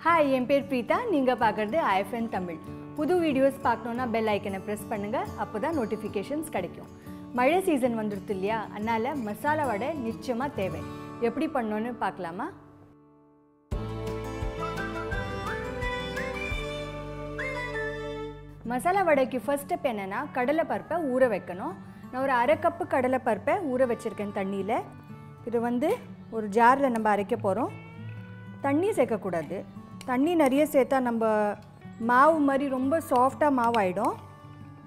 Hi, என் பேர் Preetha. நீங்க பார்க்கிறது IFN தமிழ். புது வீடியோஸ் பார்க்கணும்னா பெல் ஐக்கனை பிரஸ் பண்ணுங்க. அப்பதான் நோட்டிஃபிகேஷன்ஸ் கிடைக்கும். மழை சீசன் வந்துருது இல்லையா? அதனால மசாலா வடை நிச்சயமா தேவை. எப்படி பண்ணனும்னு பார்க்கலாமா? மசாலா வடைக்கு ஃபர்ஸ்ட் ஸ்டெப் என்னன்னா கடலை பருப்பை ஊற வைக்கணும். நான் ஒரு 1/2 கப் கடலை பருப்பை ஊற வச்சிருக்கேன் தண்ணியில. இது ஒரு ஜார்ல நம்ம அரைக்க போறோம். தண்ணி சேர்க்க கூடாது. தண்ணி நிறைய சேர்த்தா நம்ம மாவு மாதிரி ரொம்ப சாஃப்ட்டா மாவு ஆயிடும்.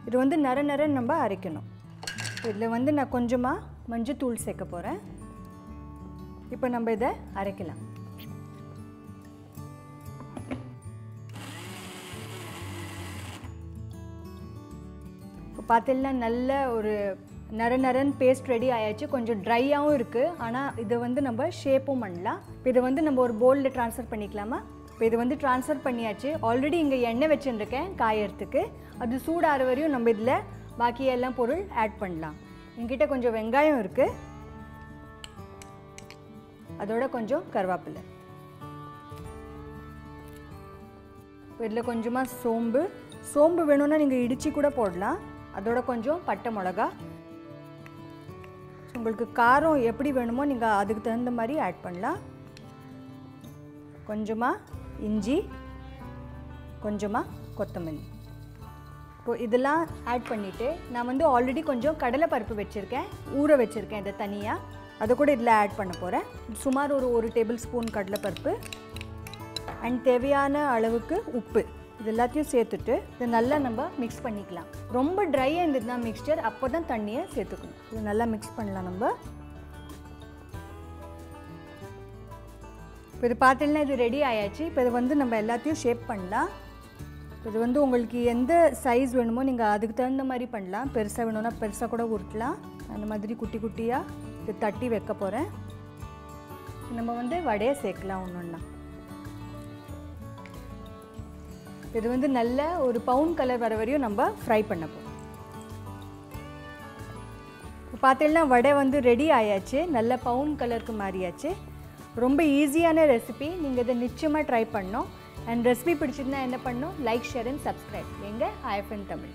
இது நர நம்ம அரைக்கணும். இதில் நான் கொஞ்சமாக மஞ்சள் தூள் சேர்க்க போகிறேன். இப்போ நம்ம இதை அரைக்கலாம். இப்போ பார்த்தீங்கன்னா நல்ல ஒரு நரன் பேஸ்ட் ரெடி ஆயாச்சு. கொஞ்சம் ட்ரையாகவும் இருக்குது. ஆனால் இதை நம்ம ஷேப்பும் பண்ணலாம். இப்போ இதை நம்ம ஒரு பவுலில் ட்ரான்ஸ்ஃபர் பண்ணிக்கலாமா? இப்போ இது ட்ரான்ஸ்ஃபர் பண்ணியாச்சு. ஆல்ரெடி இங்கே எண்ணெய் வச்சுருக்கேன் காயறதுக்கு. அது சூடாகிற வரையும் நம்ம இதில் பாக்கி எல்லாம் பொருள் ஆட் பண்ணலாம். என்கிட்ட கொஞ்சம் வெங்காயம் இருக்குது, அதோட கொஞ்சம் கருவேப்பிலை. இதில் கொஞ்சமாக சோம்பு வேணும்னா நீங்கள் இடித்து கூட போடலாம். அதோட கொஞ்சம் பட்டை மிளகா. உங்களுக்கு காரம் எப்படி வேணுமோ நீங்கள் அதுக்கு தகுந்த மாதிரி ஆட் பண்ணலாம். கொஞ்சமாக இஞ்சி, கொஞ்சமாக கொத்தமல்லி. இப்போ இதெல்லாம் ஆட் பண்ணிவிட்டு நான் ஆல்ரெடி கொஞ்சம் கடலை பருப்பு வச்சுருக்கேன், ஊற வச்சுருக்கேன். இதை தனியாக அதை கூட இதில் ஆட் பண்ண போகிறேன். சுமார் ஒரு டேபிள் ஸ்பூன் கடலை பருப்பு அண்ட் தேவையான அளவுக்கு உப்பு. இது எல்லாத்தையும் சேர்த்துட்டு இதை நல்லா நம்ம மிக்ஸ் பண்ணிக்கலாம். ரொம்ப ட்ரையாக இருந்ததுன்னா மிக்ஸ்சர், அப்போ தான் தண்ணியை சேர்த்துக்கணும். இது நல்லா மிக்ஸ் பண்ணலாம் நம்ம. இப்போ இது பார்த்தீங்கன்னா இது ரெடி ஆயாச்சு. இப்போ இது நம்ம எல்லாத்தையும் ஷேப் பண்ணலாம். இது உங்களுக்கு எந்த சைஸ் வேணுமோ நீங்கள் அதுக்கு தகுந்த மாதிரி பண்ணலாம். பெருசாக வேணும்னா பெருசாக கூட உருட்டலாம். அந்த மாதிரி குட்டி குட்டியாக இது தட்டி வைக்க போகிறேன். நம்ம வடையை சேர்க்கலாம் ஒன்று. இது நல்ல ஒரு பவுன் கலர் வர வரையும் நம்ம ஃப்ரை பண்ண போகிறோம். இப்போ பார்த்தீங்கன்னா வடை ரெடி ஆயாச்சு. நல்ல பவுன் கலருக்கு மாறியாச்சு. ரொம்ப ஈஸியான ரெசிபி. நீங்கள் இதை நிச்சயமாக ட்ரை பண்ணணும். அண்ட் ரெசிபி பிடிச்சிருந்தா என்ன பண்ணணும்? Like, share and subscribe. எங்கள் IFN தமிழ்.